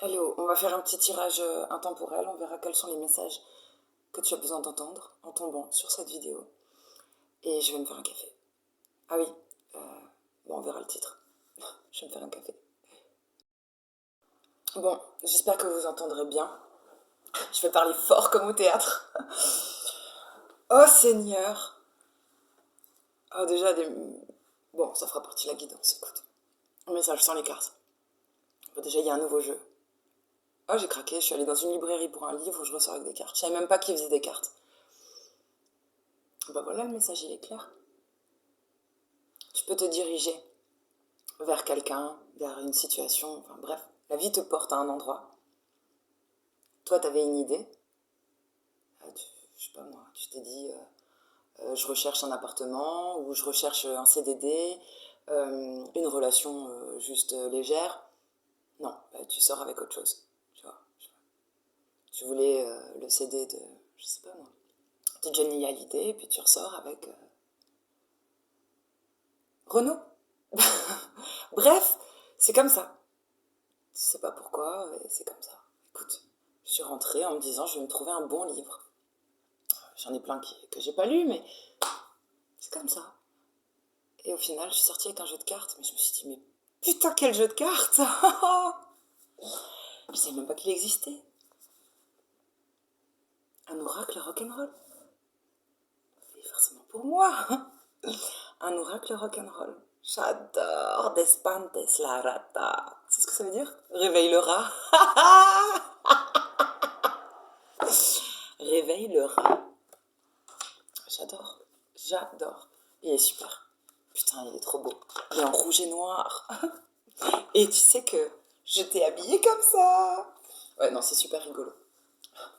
Hello, on va faire un petit tirage intemporel, on verra quels sont les messages que tu as besoin d'entendre en tombant sur cette vidéo. Et je vais me faire un café. Ah oui, euh, bon, on verra le titre. Je vais me faire un café. Bon, j'espère que vous entendrez bien. Je vais parler fort comme au théâtre. Oh Seigneur. Oh déjà, bon, ça fera partie de la guidance, écoute. Message sans les cartes. Bon, déjà, il y a un nouveau jeu. Oh, j'ai craqué, je suis allée dans une librairie pour un livre où je ressors avec des cartes. Je savais même pas qu'ils faisaient des cartes. Bah voilà, le message, il est clair. Tu peux te diriger vers quelqu'un, vers une situation, enfin bref, la vie te porte à un endroit. Toi, tu avais une idée, je sais pas moi, tu t'es dit, je recherche un appartement, ou je recherche un CDD, une relation juste légère. Non, bah, tu sors avec autre chose, tu vois. Tu voulais le CD de, je sais pas moi, de Johnny Hallyday, et puis tu ressors avec Renaud. Bref, c'est comme ça. Je sais pas pourquoi, c'est comme ça. Écoute, je suis rentrée en me disant, je vais me trouver un bon livre. J'en ai plein que j'ai pas lu, mais c'est comme ça. Et au final, je suis sortie avec un jeu de cartes, mais je me suis dit, mais putain, quel jeu de cartes. Je savais même pas qu'il existait. Un oracle rock'n'roll. C'est forcément pour moi. Un oracle rock'n'roll. J'adore Despantes la rata. C'est ce que ça veut dire? Réveille le rat. Réveille le rat. J'adore. J'adore. Il est super. Putain, il est trop beau. Il est en rouge et noir. Et tu sais que je t'ai habillée comme ça. Ouais, non, c'est super rigolo.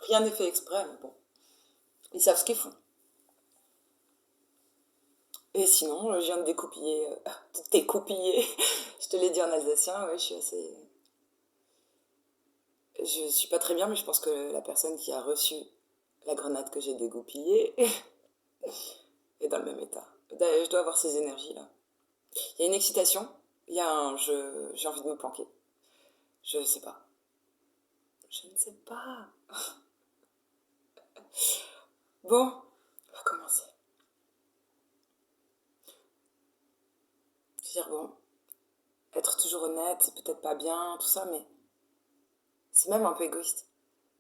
Rien n'est fait exprès, mais bon. Ils savent ce qu'ils font. Et sinon, je viens de découpiller. De découpiller. Je te l'ai dit en alsacien, ouais, je suis assez. Je suis pas très bien, mais je pense que la personne qui a reçu la grenade que j'ai dégoupillée est dans le même état. D'ailleurs, je dois avoir ces énergies-là. Il y a une excitation, il y a un j'ai envie de me planquer. Je sais pas. Je ne sais pas. Bon, on va commencer. Je veux dire, bon, être toujours honnête, c'est peut-être pas bien, tout ça, mais c'est même un peu égoïste.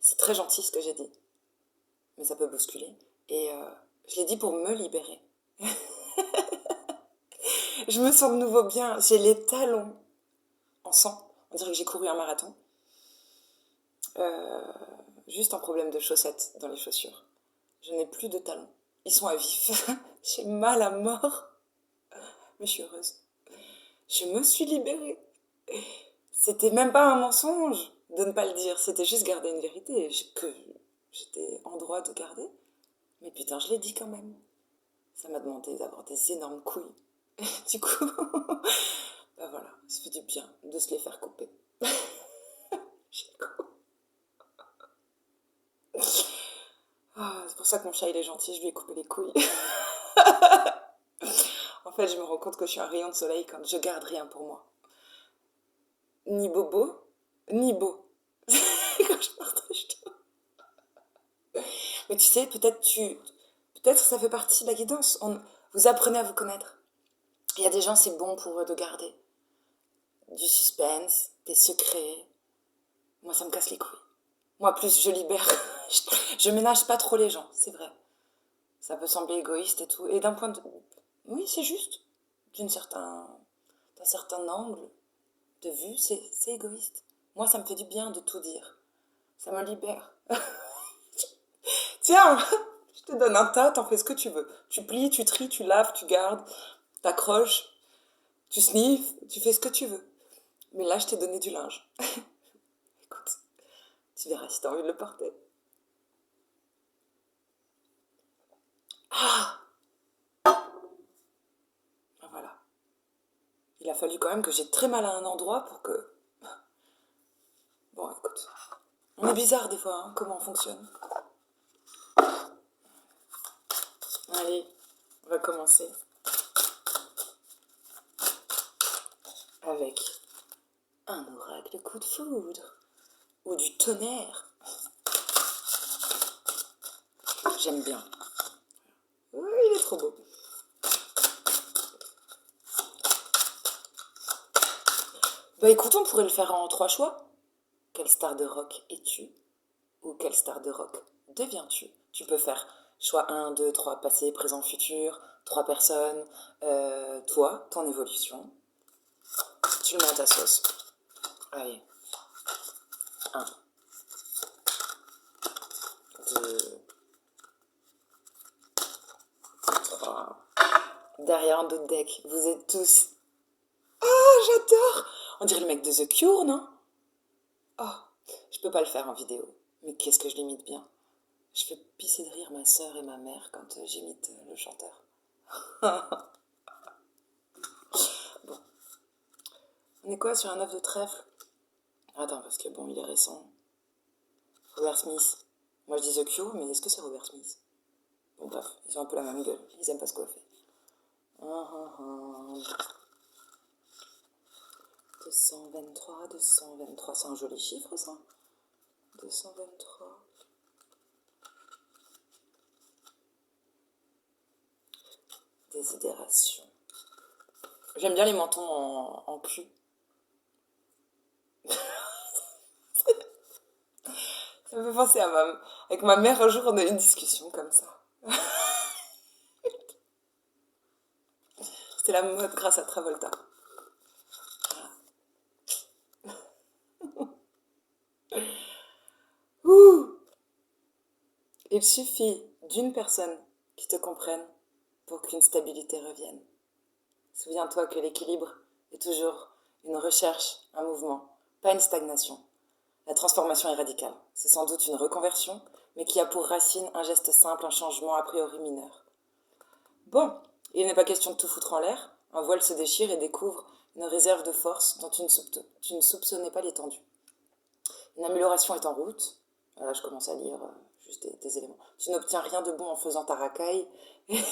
C'est très gentil ce que j'ai dit, mais ça peut bousculer. Et je l'ai dit pour me libérer. Je me sens de nouveau bien, j'ai les talons en sang. On dirait que j'ai couru un marathon. Euh, Juste un problème de chaussettes dans les chaussures. Je n'ai plus de talons. Ils sont à vif. J'ai mal à mort, mais je suis heureuse. Je me suis libérée. C'était même pas un mensonge de ne pas le dire, c'était juste garder une vérité que j'étais en droit de garder. Mais putain, je l'ai dit quand même. Ça m'a demandé d'avoir des énormes couilles. Du coup, bah voilà, ça fait du bien de se les faire couper. Ah, c'est pour ça que mon chat il est gentil, je lui ai coupé les couilles. En fait, je me rends compte que je suis un rayon de soleil quand je garde rien pour moi. Ni bobo, ni beau. Quand je partage tout. Mais tu sais, peut-être ça fait partie de la guidance. Vous apprenez à vous connaître. Il y a des gens, c'est bon pour eux de garder du suspense, des secrets. Moi, ça me casse les couilles. Moi, plus je libère. Je ménage pas trop les gens, c'est vrai. Ça peut sembler égoïste et tout. Et d'un point de... Oui, c'est juste. D'un certain angle de vue, c'est égoïste. Moi, ça me fait du bien de tout dire. Ça me libère. Tiens, je te donne un tas, t'en fais ce que tu veux. Tu plies, tu tries, tu laves, tu gardes, t'accroches, tu sniffes, tu fais ce que tu veux. Mais là, je t'ai donné du linge. Écoute, tu verras si t'as envie de le porter. Ah, ben voilà. Il a fallu quand même que j'ai très mal à un endroit pour que... Bon, écoute. On est bizarre des fois, hein, comment on fonctionne. Allez, on va commencer avec un oracle coup de foudre. ou du tonnerre. J'aime bien. Oui, il est trop beau. Bah écoute, on pourrait le faire en 3 choix. Quelle star de rock es-tu? Ou quelle star de rock deviens-tu? Tu peux faire choix 1, 2, 3, passé, présent, futur, 3 personnes, toi, ton évolution. Tu le mets à ta sauce. Allez. 1, 2, 3. Derrière un d'autres deck, vous êtes tous... Ah, j'adore! On dirait le mec de The Cure, non? Oh, je peux pas le faire en vidéo. Mais qu'est-ce que je l'imite bien. Je fais pisser de rire ma soeur et ma mère quand j'imite le chanteur. Bon. On est quoi sur un œuf de trèfle? Attends, parce que bon, il est récent. Robert Smith. Moi je dis The Cure, mais est-ce que c'est Robert Smith? Bon bref, ils ont un peu la même gueule. Ils aiment pas se coiffer. 223, 223, c'est un joli chiffre ça. 223. Désidération. J'aime bien les mentons en cul. Ça me fait penser à avec ma mère, un jour, on a eu une discussion comme ça. C'était la mode grâce à Travolta. Ouh! Il suffit d'une personne qui te comprenne pour qu'une stabilité revienne. Souviens-toi que l'équilibre est toujours une recherche, un mouvement, pas une stagnation. La transformation est radicale. C'est sans doute une reconversion, mais qui a pour racine un geste simple, un changement a priori mineur. Bon, il n'est pas question de tout foutre en l'air. Un voile se déchire et découvre une réserve de force dont tu ne soupçonnais pas l'étendue. Une amélioration est en route. Là, je commence à lire juste des éléments. Tu n'obtiens rien de bon en faisant ta racaille. Et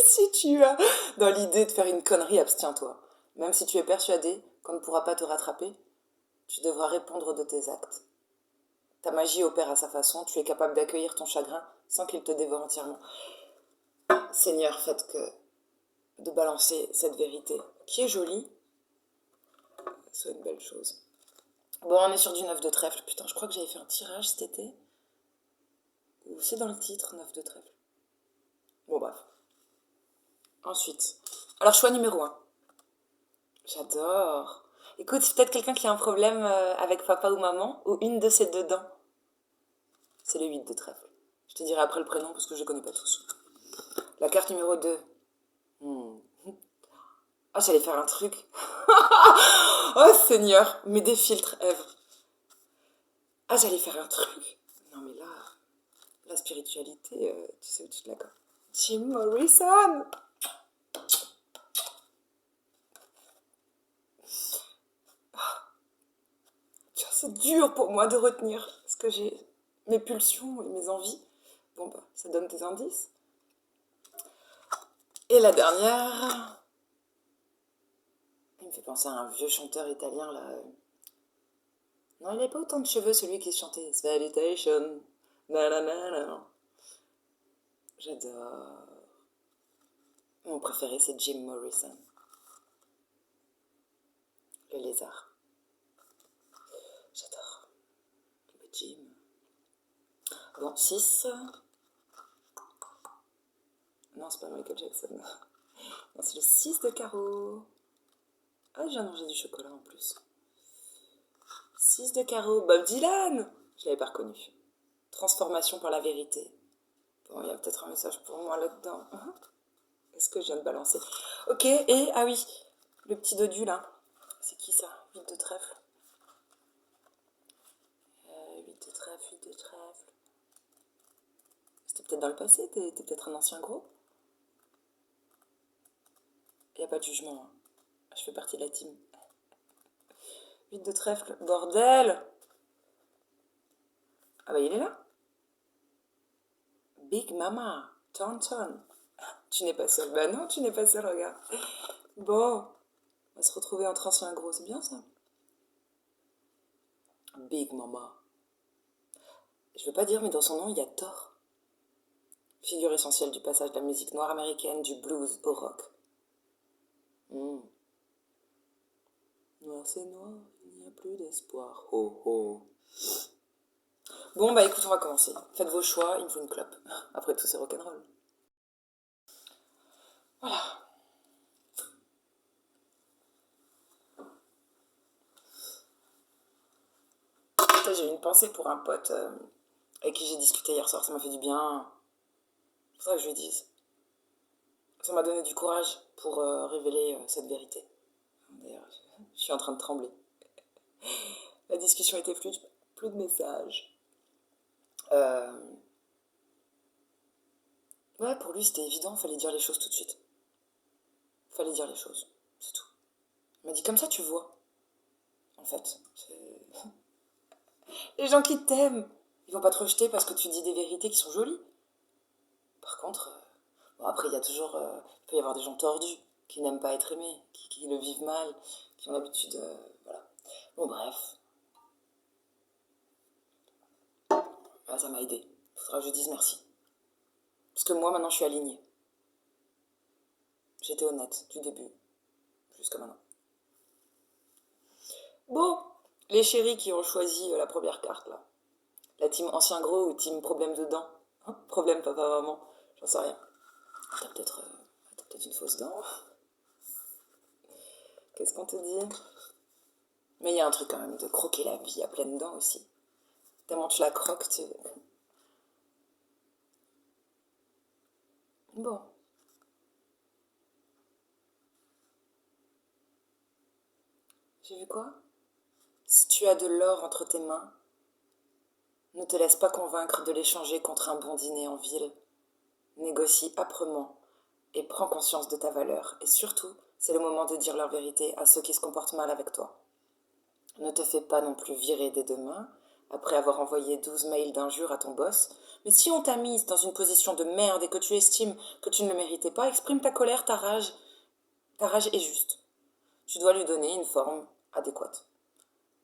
si tu as dans l'idée de faire une connerie, abstiens-toi. Même si tu es persuadé qu'on ne pourra pas te rattraper, tu devras répondre de tes actes. Ta magie opère à sa façon, tu es capable d'accueillir ton chagrin sans qu'il te dévore entièrement. Seigneur, faites que de balancer cette vérité, qui est jolie, soit une belle chose. Bon, on est sur du 9 de trèfle. Putain, je crois que j'avais fait un tirage cet été. Ou c'est dans le titre, 9 de trèfle. Bon, bref. Ensuite. Alors, choix numéro 1. J'adore. Écoute, c'est peut-être quelqu'un qui a un problème avec papa ou maman, ou une de ces deux dents. C'est le 8 de trèfle. Je te dirai après le prénom parce que je ne connais pas tous. La carte numéro 2. Ah, j'allais faire un truc. Oh, Seigneur, mets des filtres, Ève. Ah, j'allais faire un truc. Non, mais là, la spiritualité, tu sais où tu te l'accordes. Jim Morrison. C'est dur pour moi de retenir ce que j'ai, mes pulsions et mes envies. Bon, bah, ça donne des indices. Et la dernière, il me fait penser à un vieux chanteur italien, là. Non, il n'avait pas autant de cheveux, celui qui chantait Salutation. Nanana. J'adore. Mon préféré, c'est Jim Morrison. Le lézard. J'adore. Le Jim. Bon, 6. Non, c'est pas Michael Jackson. Non, c'est le 6 de carreau. Ah, j'ai mangé du chocolat en plus. 6 de carreau. Bob Dylan. Je l'avais pas reconnu. Transformation par la vérité. Bon, il y a peut-être un message pour moi là-dedans. Est-ce que je viens de balancer? Ok, et, ah oui, le petit dodu là. C'est qui ça? 8 de trèfle. 8 de trèfle, 8 de trèfle. C'était peut-être dans le passé, t'es peut-être un ancien gros. Il n'y a pas de jugement. Hein. Je fais partie de la team. 8 de trèfle, bordel! Ah bah il est là. Big Mama, Tonton. Tu n'es pas seul. Bah non, tu n'es pas seul, regarde. Bon, on va se retrouver entre anciens gros, c'est bien ça. Big Mama. Je veux pas dire, mais dans son nom, il y a Thor. Figure essentielle du passage de la musique noire américaine du blues au rock. Hmm. Noir c'est noir, il n'y a plus d'espoir. Oh oh. Bon bah écoute, on va commencer. Faites vos choix, il me faut une clope. Après tout, c'est rock'n'roll. Voilà. J'ai eu une pensée pour un pote avec qui j'ai discuté hier soir, ça m'a fait du bien. C'est pour ça que je lui dise. Ça m'a donné du courage pour révéler cette vérité. D'ailleurs, je suis en train de trembler. La discussion était fluide, plus de messages. Euh, Ouais, pour lui c'était évident, fallait dire les choses tout de suite. Fallait dire les choses, c'est tout. Il m'a dit comme ça tu vois, en fait. Les gens qui t'aiment, ils vont pas te rejeter parce que tu dis des vérités qui sont jolies. Par contre, bon après il y a toujours, il peut y avoir des gens tordus qui n'aiment pas être aimés, qui le vivent mal, qui ont l'habitude, voilà. Bon bref, ah, ça m'a aidé. Faudra que je dise merci. Parce que moi maintenant je suis alignée. J'étais honnête du début jusqu'à maintenant. Bon, les chéris qui ont choisi la première carte là. La team ancien gros ou team problème de dents, hein. Problème papa-maman, j'en sais rien. T'as peut-être une fausse dent. Qu'est-ce qu'on te dit? Mais il y a un truc quand même de croquer la vie à pleines dents aussi. Tellement tu la croques, tu... Bon. J'ai vu quoi? Si tu as de l'or entre tes mains, ne te laisse pas convaincre de l'échanger contre un bon dîner en ville. Négocie âprement et prends conscience de ta valeur. Et surtout, c'est le moment de dire leur vérité à ceux qui se comportent mal avec toi. Ne te fais pas non plus virer dès demain, après avoir envoyé 12 mails d'injures à ton boss. Mais si on t'a mise dans une position de merde et que tu estimes que tu ne le méritais pas, exprime ta colère, ta rage. Ta rage est juste. Tu dois lui donner une forme adéquate.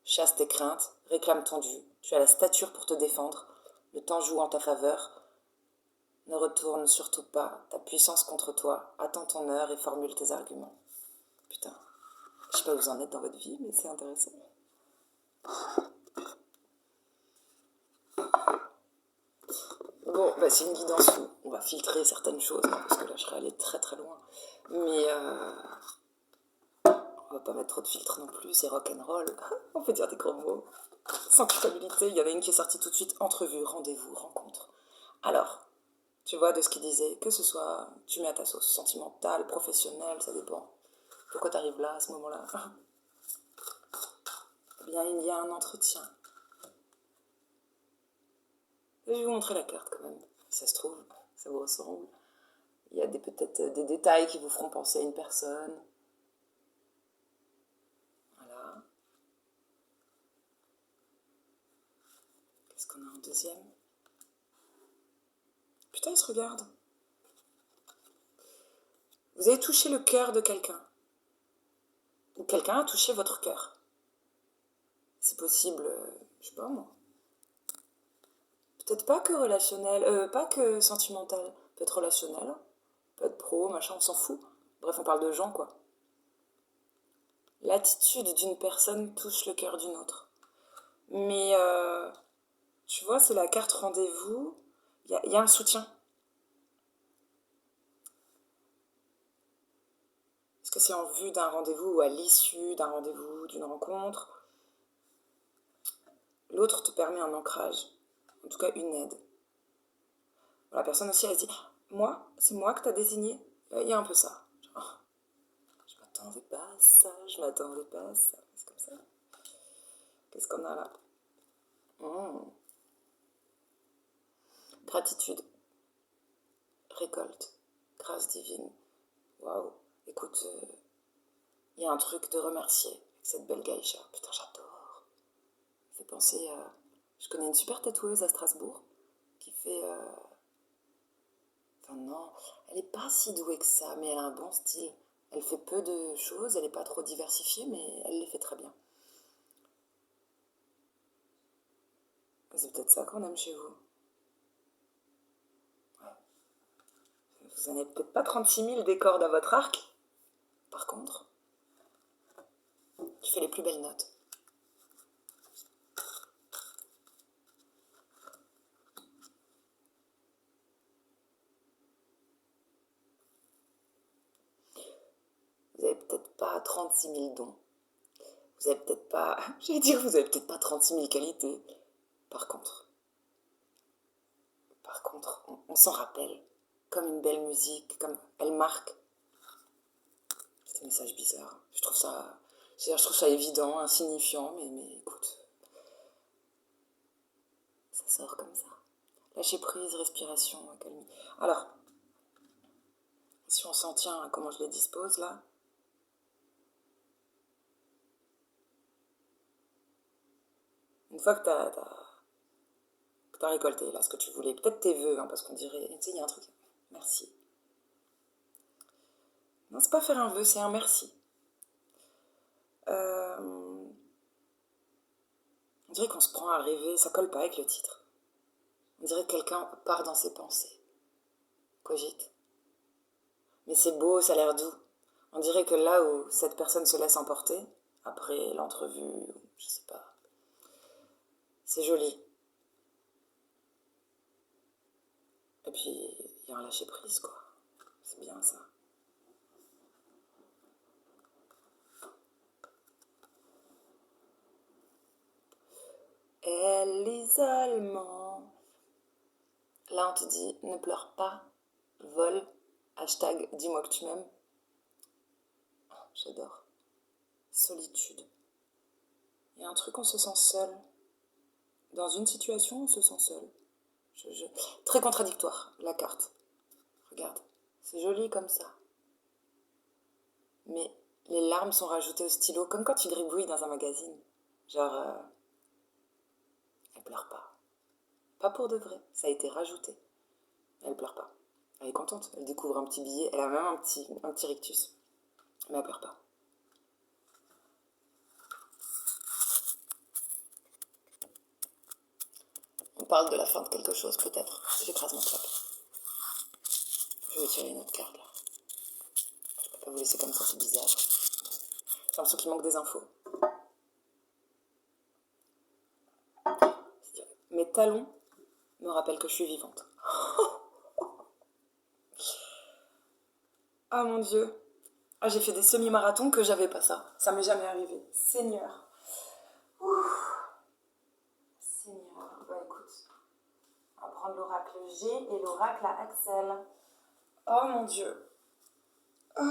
Chasse tes craintes, réclame ton dû. Tu as la stature pour te défendre. Le temps joue en ta faveur. Ne retourne surtout pas ta puissance contre toi. Attends ton heure et formule tes arguments. Putain, je sais pas où vous en êtes dans votre vie, mais c'est intéressant. Bon, bah, c'est une guidance où on va filtrer certaines choses, hein, parce que là je serais allée très très loin. Mais on va pas mettre trop de filtres non plus, c'est rock'n'roll. On peut dire des gros mots. Sans culpabilité, il y en a une qui est sortie tout de suite. Entrevue, rendez-vous, rencontre. Alors, tu vois, de ce qu'il disait, que ce soit, tu mets à ta sauce sentimentale, professionnelle, ça dépend. Pourquoi t'arrives là, à ce moment-là? Eh bien, il y a un entretien. Je vais vous montrer la carte quand même. Si ça se trouve, ça vous ressemble. Il y a peut-être des détails qui vous feront penser à une personne. Voilà. Qu'est-ce qu'on a en deuxième? Putain, il se regarde. Vous avez touché le cœur de quelqu'un. Ou quelqu'un a touché votre cœur. C'est possible, je sais pas moi. Peut-être pas que relationnel, pas que sentimental. Peut être relationnel, peut être pro, machin, on s'en fout. Bref, on parle de gens, quoi. L'attitude d'une personne touche le cœur d'une autre. Mais, tu vois, c'est la carte rendez-vous. Il y a un soutien. Est-ce que c'est en vue d'un rendez-vous ou à l'issue d'un rendez-vous, d'une rencontre? L'autre te permet un ancrage. En tout cas, une aide. La personne aussi, elle se dit, moi, c'est moi que t'as désigné. Il y a un peu ça. Genre, je m'attendais pas à ça, je m'attendais pas à ça. C'est comme ça. Qu'est-ce qu'on a là? Mmh. Gratitude, récolte, grâce divine. Waouh. Écoute, il y a un truc de remercier avec cette belle gaïcha. Putain, j'adore. Ça fait penser à... Je connais une super tatoueuse à Strasbourg qui fait... Enfin non, elle est pas si douée que ça, mais elle a un bon style. Elle fait peu de choses, elle est pas trop diversifiée, mais elle les fait très bien. C'est peut-être ça qu'on aime chez vous. Vous n'avez peut-être pas 36 000 des cordes à votre arc. Par contre, tu fais les plus belles notes. Vous n'avez peut-être pas 36 000 dons. Vous avez peut-être pas... vous avez peut-être pas 36 000 qualités. Par contre, on s'en rappelle. Comme une belle musique, comme elle marque. C'est un message bizarre. Je trouve ça évident, insignifiant, mais écoute, ça sort comme ça. Lâcher prise, respiration, accalmie. Alors, si on s'en tient à comment je les dispose là, une fois que t'as récolté là ce que tu voulais, peut-être tes vœux, hein, parce qu'on dirait, tu sais, il y a un truc, merci. Non, c'est pas faire un vœu, c'est un merci. On dirait qu'on se prend à rêver, ça colle pas avec le titre. On dirait que quelqu'un part dans ses pensées. Cogite. Mais c'est beau, ça a l'air doux. On dirait que là où cette personne se laisse emporter, après l'entrevue, je sais pas, c'est joli. Et puis, il y a un lâcher-prise, quoi. C'est bien ça. Et l'isolement. Là, on te dit, ne pleure pas, vole, hashtag dis-moi que tu m'aimes. Oh, j'adore. Solitude. Il y a un truc, on se sent seul. Dans une situation, on se sent seul. Très contradictoire, la carte. Regarde, c'est joli comme ça. Mais les larmes sont rajoutées au stylo, comme quand tu gribouilles dans un magazine. Genre, elle pleure pas. Pas pour de vrai, ça a été rajouté. Elle pleure pas. Elle est contente, elle découvre un petit billet, elle a même un petit rictus. Mais elle pleure pas. On parle de la fin de quelque chose, peut-être. J'écrase mon club. Je vais tirer une autre carte, là. Je peux pas vous laisser comme ça, c'est bizarre. J'ai l'impression qu'il manque des infos. Mes talons me rappellent que je suis vivante. Ah mon Dieu. Ah, j'ai fait des semi-marathons que j'avais pas ça. Ça m'est jamais arrivé. Seigneur. Ouh. Seigneur. Bah écoute, on va prendre l'oracle G et l'oracle à Axel. Oh mon Dieu. Oh.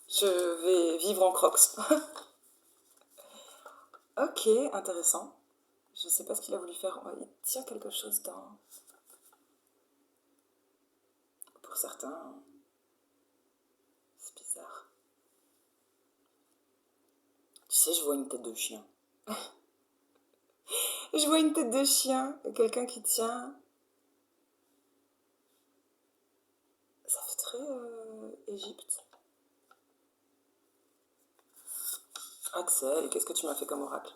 Je vais vivre en crocs. Ok, intéressant. Je sais pas ce qu'il a voulu faire. Il tient quelque chose dans... Pour certains, c'est bizarre. Tu sais, je vois une tête de chien. Je vois une tête de chien, quelqu'un qui tient... Ça fait très Égypte. Axel, qu'est-ce que tu m'as fait comme oracle?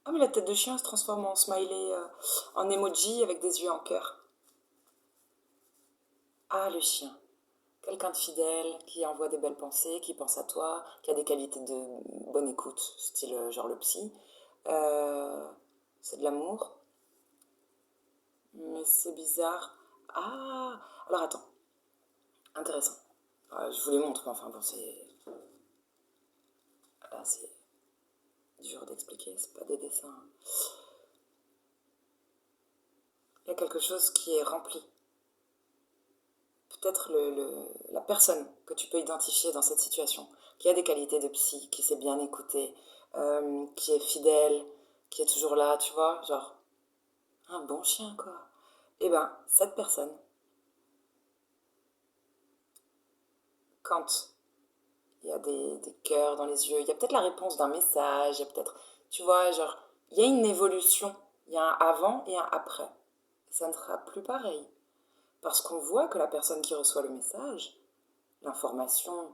Ah mais la tête de chien se transforme en smiley, en emoji avec des yeux en cœur. Ah le chien. Quelqu'un de fidèle, qui envoie des belles pensées, qui pense à toi, qui a des qualités de bonne écoute, style genre le psy. C'est de l'amour. Mais c'est bizarre. Ah, alors attends. Intéressant. Je vous les montre, mais enfin bon, c'est... Là, c'est dur d'expliquer, c'est pas des dessins. Il y a quelque chose qui est rempli. Peut-être la personne que tu peux identifier dans cette situation, qui a des qualités de psy, qui sait bien écouter, qui est fidèle, qui est toujours là, tu vois, genre un bon chien, quoi. Eh ben, cette personne, quand il y a des cœurs dans les yeux, il y a peut-être la réponse d'un message, il y a peut-être, tu vois, genre, il y a une évolution, il y a un avant et un après. Ça ne sera plus pareil. Parce qu'on voit que la personne qui reçoit le message, l'information,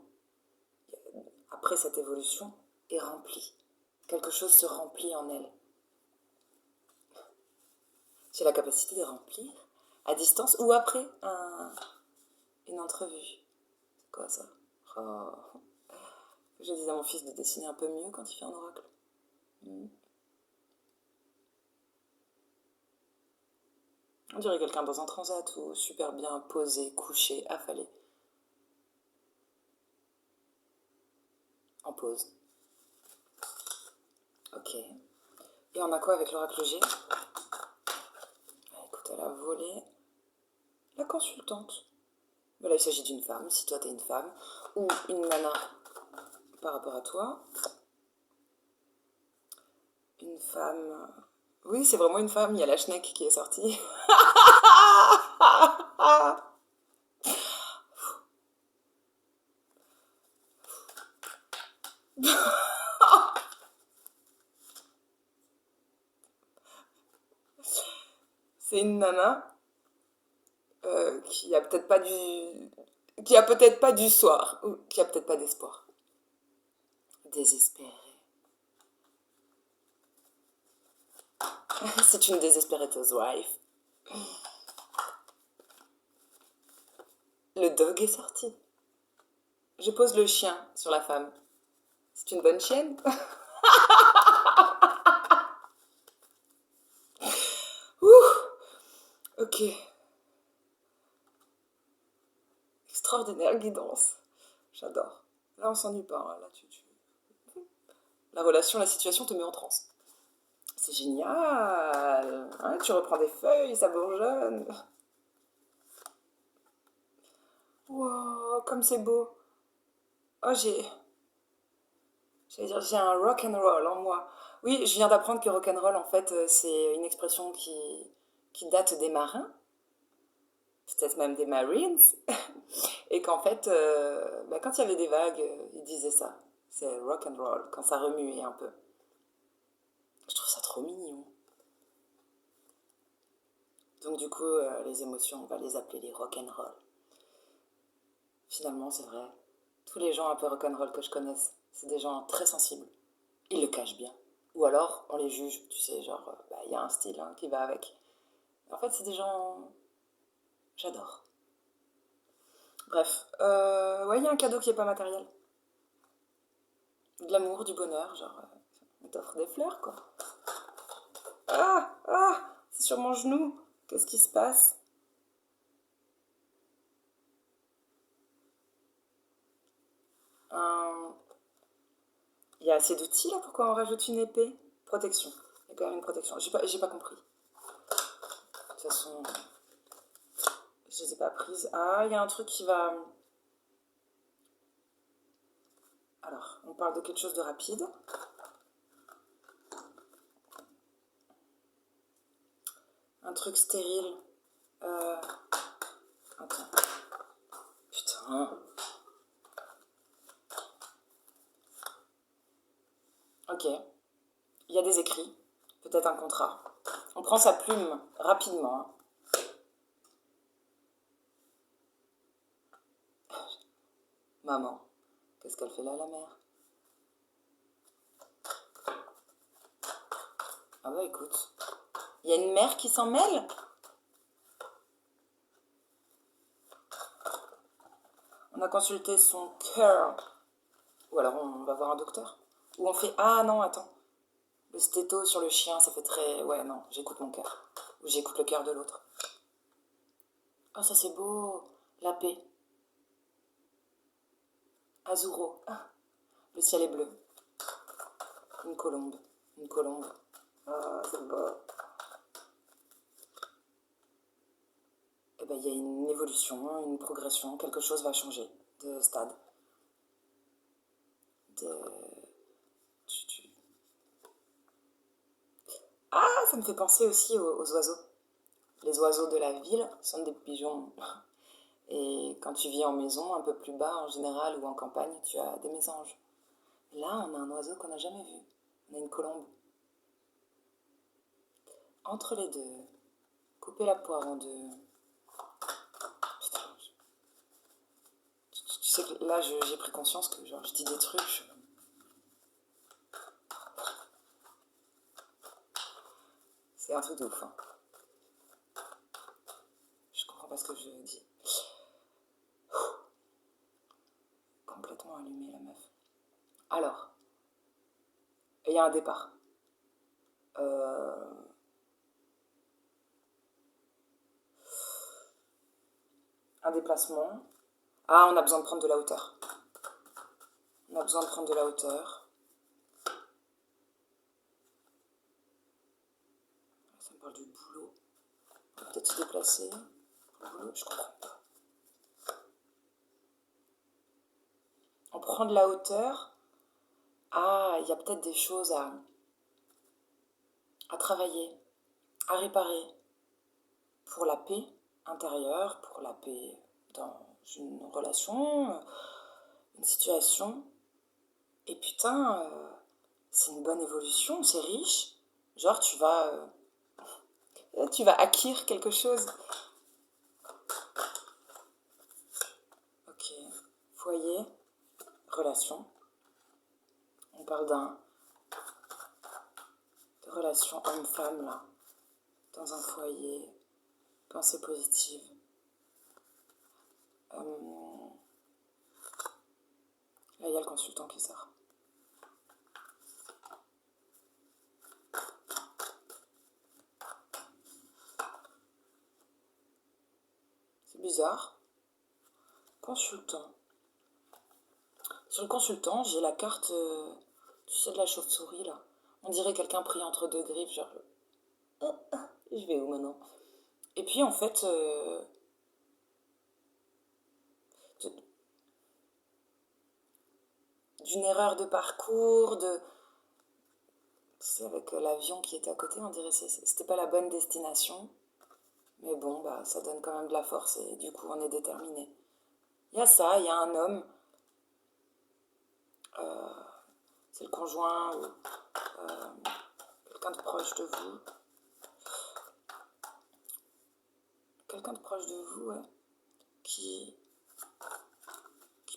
après cette évolution, est remplie. Quelque chose se remplit en elle. J'ai la capacité de remplir à distance ou après une entrevue. C'est quoi ça? Oh. Je disais à mon fils de dessiner un peu mieux quand il fait un oracle. On dirait quelqu'un dans un transat ou super bien posé, couché, affalé. En pause. Ok. Et on a quoi avec l'oracle G? Écoute, elle a volé la consultante. Mais là, il s'agit d'une femme, si toi t'es une femme, ou une nana par rapport à toi. Une femme... Oui, c'est vraiment une femme, il y a la schneck qui est sortie. C'est une nana qui a peut-être pas du soir, ou qui a peut-être pas d'espoir. Désespérée. C'est une désespéreuse wife. Le dog est sorti. Je pose le chien sur la femme. C'est une bonne chienne. Ok. Extraordinaire guidance. J'adore. Là, on s'ennuie pas. Hein. Là, La relation, la situation te met en transe. C'est génial. Ouais, tu reprends des feuilles, ça bourgeonne. Wow, comme c'est beau. Oh, j'ai un rock and roll en moi. Oui, je viens d'apprendre que rock and roll, en fait, c'est une expression qui date des marins, peut-être même des Marines, et qu'en fait, quand il y avait des vagues, ils disaient ça. C'est rock and roll, quand ça remuait un peu. Je trouve ça trop mignon. Donc du coup, les émotions, on va les appeler les rock and roll. Finalement, c'est vrai. Tous les gens un peu rock and roll que je connaisse, c'est des gens très sensibles. Ils le cachent bien. Ou alors, on les juge, tu sais, genre, il y a un style hein, qui va avec. En fait, c'est des gens... J'adore. Bref, ouais, il y a un cadeau qui est pas matériel. De l'amour, du bonheur, genre, on t'offre des fleurs, quoi. C'est sur mon genou. Qu'est-ce qui se passe? Il y a assez d'outils, là, pourquoi on rajoute une épée? Protection. Il y a quand même une protection. J'ai pas compris. De toute façon, je les ai pas prises. Ah, il y a un truc qui va... Alors, on parle de quelque chose de rapide. Un truc stérile. Attends. Putain. Ok. Il y a des écrits. Peut-être un contrat. On prend sa plume rapidement. Hein. Maman. Qu'est-ce qu'elle fait là, la mère? Ah bah écoute. Il y a une mère qui s'en mêle? On a consulté son cœur. Ou alors on va voir un docteur. Ou on fait... Ah non, attends. Le stéto sur le chien, ça fait très... Ouais, non, j'écoute mon cœur. Ou j'écoute le cœur de l'autre. Oh, ça c'est beau. La paix. Azuro. Ah, le ciel est bleu. Une colombe. Une colombe. Ah, c'est beau. Eh ben, il y a une évolution, une progression. Quelque chose va changer de stade. De... Ah, ça me fait penser aussi aux oiseaux. Les oiseaux de la ville sont des pigeons. Et quand tu vis en maison, un peu plus bas en général, ou en campagne, tu as des mésanges. Là, on a un oiseau qu'on n'a jamais vu. On a une colombe. Entre les deux, couper la poire en deux. sais que là, j'ai pris conscience que genre, je dis des trucs. C'est un truc de ouf. Hein. Je comprends pas ce que je dis. Complètement allumée, la meuf. Alors, il y a un départ. Un déplacement. Ah, on a besoin de prendre de la hauteur. On a besoin de prendre de la hauteur. Ça me parle du boulot. On peut peut-être se déplacer. Le boulot, je comprends pas. On prend de la hauteur. Ah, il y a peut-être des choses à travailler, à réparer. Pour la paix intérieure, pour la paix dans une relation, une situation. Et putain, c'est une bonne évolution, c'est riche. Genre, tu vas acquérir quelque chose. Ok, foyer, relation. On parle de relation homme-femme, là. Dans un foyer, pensée positive. Là, il y a le consultant qui sort. C'est bizarre. Consultant. Sur le consultant, j'ai la carte, tu sais, de la chauve-souris, là. On dirait quelqu'un pris entre deux griffes, genre... Je vais où maintenant? Et puis, en fait, d'une erreur de parcours, tu sais, avec l'avion qui était à côté, on dirait que c'était pas la bonne destination. Mais bon, bah, ça donne quand même de la force et du coup, on est déterminé. Il y a ça, il y a un homme, c'est le conjoint ou quelqu'un de proche de vous. Quelqu'un de proche de vous, ouais, qui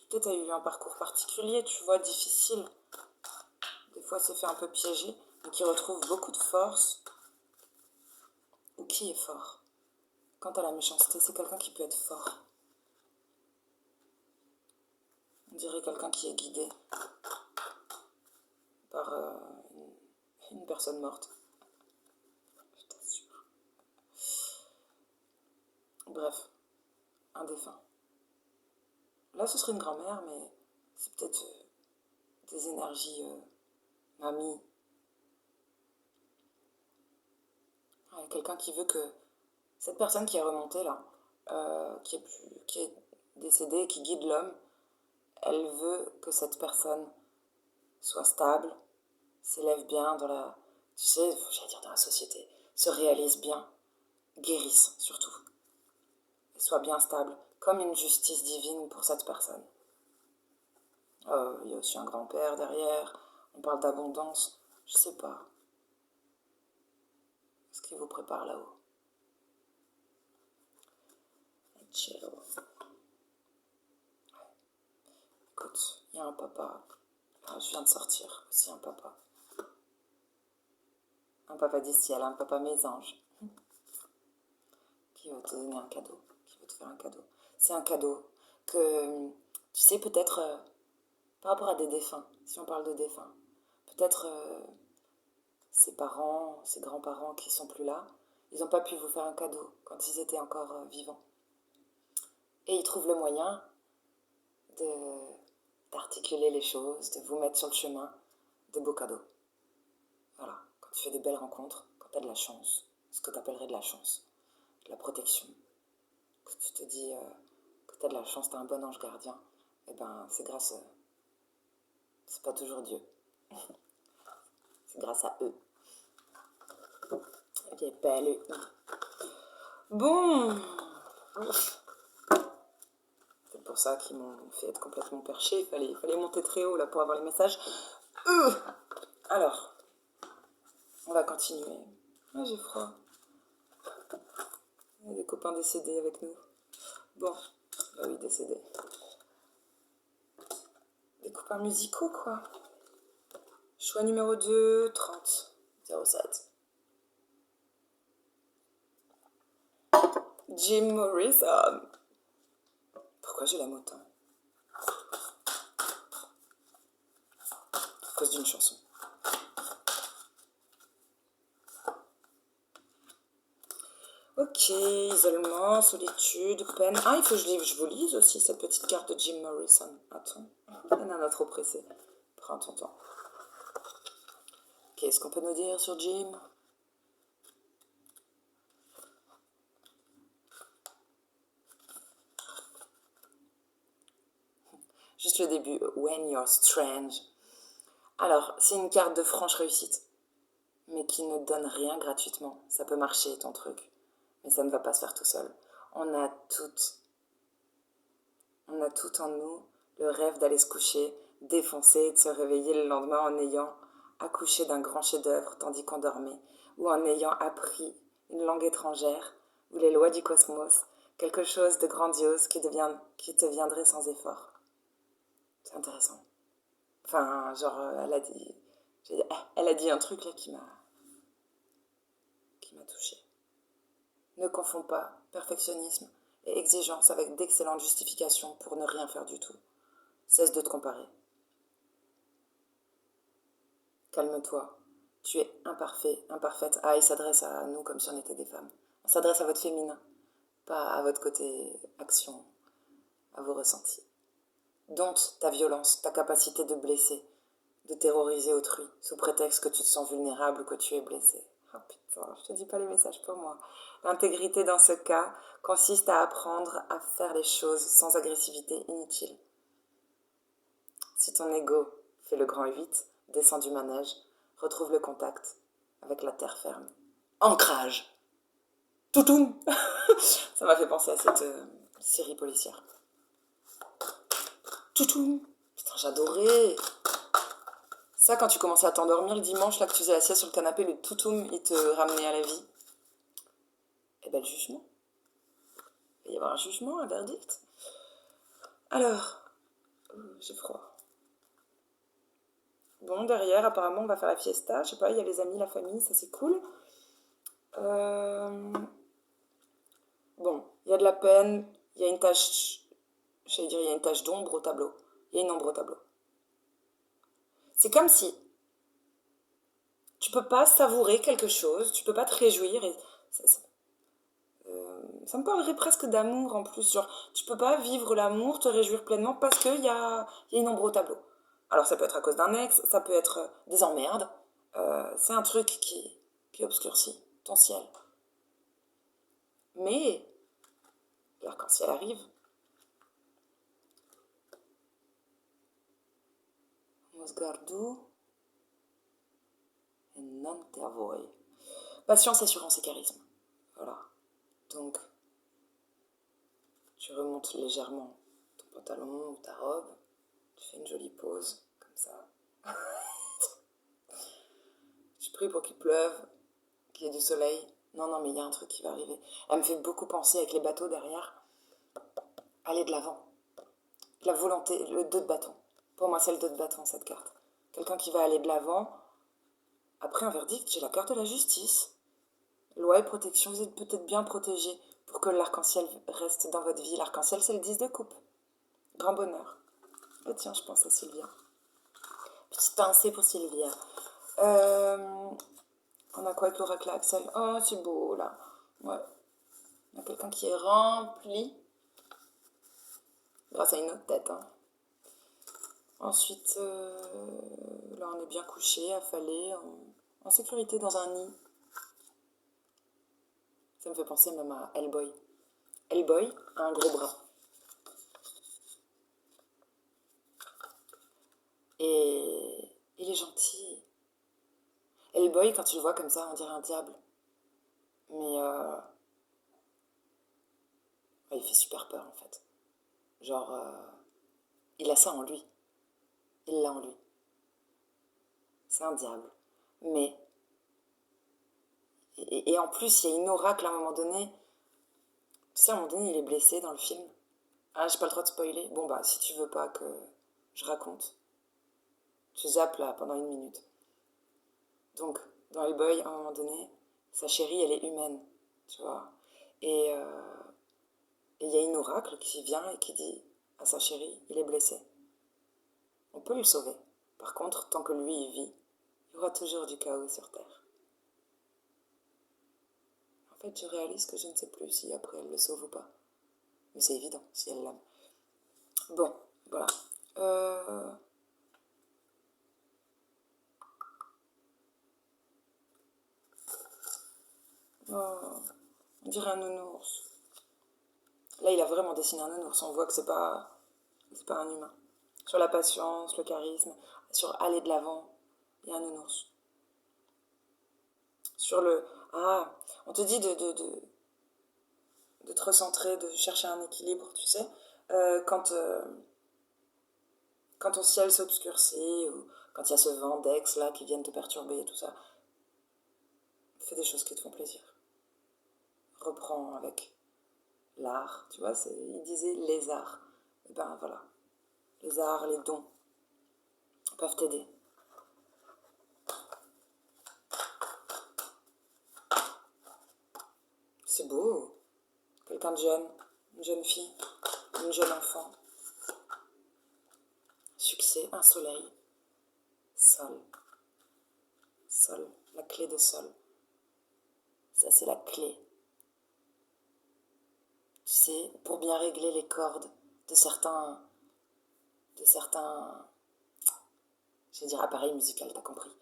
peut-être a eu un parcours particulier, tu vois, difficile. Des fois, s'est fait un peu piéger, mais qui retrouve beaucoup de force. Ou qui est fort. Quant à la méchanceté, c'est quelqu'un qui peut être fort. On dirait quelqu'un qui est guidé par une personne morte. Je t'assure. Bref, un défunt. Là, ce serait une grand-mère, mais c'est peut-être des énergies mamie. Ouais, quelqu'un qui veut que cette personne qui est remontée là, qui est décédée, qui guide l'homme, elle veut que cette personne soit stable, s'élève bien dans la, tu sais, j'allais dire dans la société, se réalise bien, guérisse surtout, et soit bien stable, comme une justice divine pour cette personne. Il y a aussi un grand-père derrière, on parle d'abondance, je sais pas. Ce qui vous prépare là-haut. Chill. Écoute, il y a un papa. Ah, je viens de sortir aussi un papa. Un papa du ciel, un papa mésange. Qui veut te donner un cadeau. Qui veut te faire un cadeau. C'est un cadeau que, tu sais, peut-être par rapport à des défunts, si on parle de défunts, peut-être ses parents, ses grands-parents qui sont plus là, ils n'ont pas pu vous faire un cadeau quand ils étaient encore vivants. Et ils trouvent le moyen d'articuler les choses, de vous mettre sur le chemin de beaux cadeaux. Voilà, quand tu fais des belles rencontres, quand tu as de la chance, ce que tu appellerais de la chance, de la protection, que tu te dis que tu as de la chance, tu as un bon ange gardien, et ben c'est grâce, c'est pas toujours Dieu, c'est grâce à eux. Et pas le I. Bon, c'est pour ça qu'ils m'ont fait être complètement perché, il fallait monter très haut là pour avoir les messages. Alors, on va continuer. Ah, j'ai froid. Il y a des copains décédés avec nous. Bon, bah oui, décédés. des copains musicaux, quoi. Choix numéro 2, 30, 07. Jim Morrison. Pourquoi je l'aime autant? À cause d'une chanson. Ok, isolement, solitude, peine. Ah, il faut que je vous lise aussi cette petite carte de Jim Morrison. Attends, il y en a trop pressé. Prends ton temps. Qu'est-ce qu'on peut nous dire sur Jim? Juste le début. When you're strange. Alors, c'est une carte de franche réussite, mais qui ne donne rien gratuitement. Ça peut marcher, ton truc, mais ça ne va pas se faire tout seul. On a toutes en nous le rêve d'aller se coucher, défoncer et de se réveiller le lendemain en ayant accouché d'un grand chef-d'œuvre tandis qu'on dormait, ou en ayant appris une langue étrangère ou les lois du cosmos, quelque chose de grandiose qui te viendrait sans effort. C'est intéressant. Enfin, genre, elle a dit un truc là qui m'a touchée. Ne confonds pas perfectionnisme et exigence avec d'excellentes justifications pour ne rien faire du tout. Cesse de te comparer. Calme-toi. Tu es imparfait, imparfaite. Ah, il s'adresse à nous comme si on était des femmes. On s'adresse à votre féminin, pas à votre côté action, à vos ressentis. Dompte ta violence, ta capacité de blesser, de terroriser autrui, sous prétexte que tu te sens vulnérable ou que tu es blessé. Oh putain, je te dis pas les messages pour moi. L'intégrité dans ce cas consiste à apprendre à faire les choses sans agressivité inutile. Si ton ego fait le grand 8, descends du manège, retrouve le contact avec la terre ferme. Ancrage. Toutoum. Ça m'a fait penser à cette série policière. Toutoum. Putain, j'adorais. Ça, quand tu commençais à t'endormir le dimanche, là, que tu faisais la sieste sur le canapé, le toutoum, il te ramenait à la vie. Et ben, le jugement. Il va y avoir un jugement, un verdict. Alors, j'ai froid. Bon, derrière, apparemment, on va faire la fiesta. Je sais pas, il y a les amis, la famille, ça c'est cool. Bon, il y a de la peine, il y a une tache, j'allais dire, il y a une tache d'ombre au tableau. Il y a une ombre au tableau. C'est comme si tu peux pas savourer quelque chose, tu peux pas te réjouir. Et ça me parlerait presque d'amour en plus. Genre, tu peux pas vivre l'amour, te réjouir pleinement parce qu'il y a une ombre au tableau. Alors, ça peut être à cause d'un ex, ça peut être des emmerdes. C'est un truc qui obscurcit ton ciel. Mais l'arc-en-ciel arrive. Mosgardou et non te avoy. Patience, assurance et charisme. Voilà. Donc, tu remontes légèrement ton pantalon ou ta robe. Tu fais une jolie pause, comme ça. Je prie pour qu'il pleuve, qu'il y ait du soleil. Non, mais il y a un truc qui va arriver. Elle me fait beaucoup penser avec les bateaux derrière. Aller de l'avant. La volonté, le 2 de bâton. Pour moi, c'est le 2 de bâton, cette carte. Quelqu'un qui va aller de l'avant. Après un verdict, j'ai la carte de la justice. Loi et protection, vous êtes peut-être bien protégés pour que l'arc-en-ciel reste dans votre vie. L'arc-en-ciel, c'est le 10 de coupe. Grand bonheur. Oh tiens, je pense à Sylvia. Petite pincée pour Sylvia. On a quoi avec l'oracle Axel? Oh, c'est beau, là. Ouais. Il y a quelqu'un qui est rempli. Grâce à une autre tête, hein. Ensuite, là, on est bien couché, affalé, en sécurité dans un nid. Ça me fait penser même à Hellboy. Hellboy a un gros bras. Et il est gentil. Hellboy, quand tu le vois comme ça, on dirait un diable. Mais il fait super peur, en fait. Genre, il a ça en lui. Il l'a en lui. C'est un diable. Mais, et en plus, il y a une oracle à un moment donné. Tu sais, à un moment donné, il est blessé dans le film. Ah, j'ai pas le droit de spoiler. Bon, bah, si tu veux pas que je raconte, Tu zappes là pendant 1 minute. Donc, dans Hellboy, à un moment donné, sa chérie, elle est humaine, tu vois. Et il y a une oracle qui vient et qui dit à sa chérie, il est blessé. On peut le sauver. Par contre, tant que lui, il vit, il y aura toujours du chaos sur Terre. En fait, je réalise que je ne sais plus si après elle le sauve ou pas. Mais c'est évident, si elle l'aime. Bon, voilà. Euh... Oh, on dirait un nounours. Là, il a vraiment dessiné un nounours. On voit que c'est pas un humain. Sur la patience, le charisme, sur aller de l'avant, il y a un nounours. Sur le... Ah, on te dit de te recentrer, de chercher un équilibre, tu sais. Quand ton ciel s'obscurcit, ou quand il y a ce vent d'ex là qui viennent te perturber et tout ça, fais des choses qui te font plaisir. Reprends avec l'art, tu vois, il disait les arts. Et ben voilà, les arts, les dons peuvent t'aider. C'est beau. Quelqu'un de jeune, une jeune fille, une jeune enfant. Succès, un soleil, sol, sol, la clé de sol. Ça, c'est la clé. Tu sais, pour bien régler les cordes de certains, je vais dire appareils musicaux, t'as compris,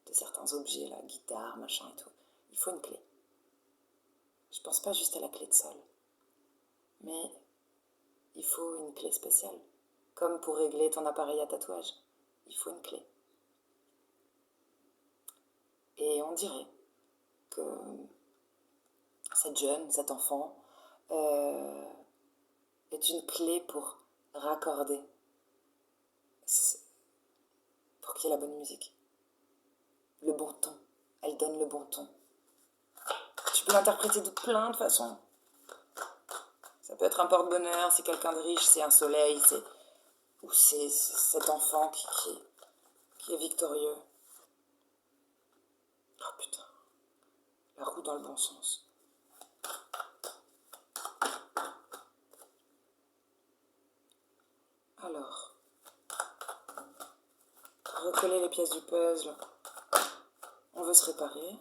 de certains objets, la guitare, machin et tout, il faut une clé. Je pense pas juste à la clé de sol, mais il faut une clé spéciale. Comme pour régler ton appareil à tatouage, il faut une clé. Et on dirait que cette jeune, cet enfant, euh, est une clé pour raccorder, pour qu'il y ait la bonne musique. Le bon ton. Elle donne le bon ton. Tu peux l'interpréter de plein de façons. Ça peut être un porte-bonheur, c'est quelqu'un de riche, c'est un soleil, ou c'est cet enfant qui est victorieux. Oh putain, la roue dans le bon sens. Alors, recoller les pièces du puzzle. On veut se réparer.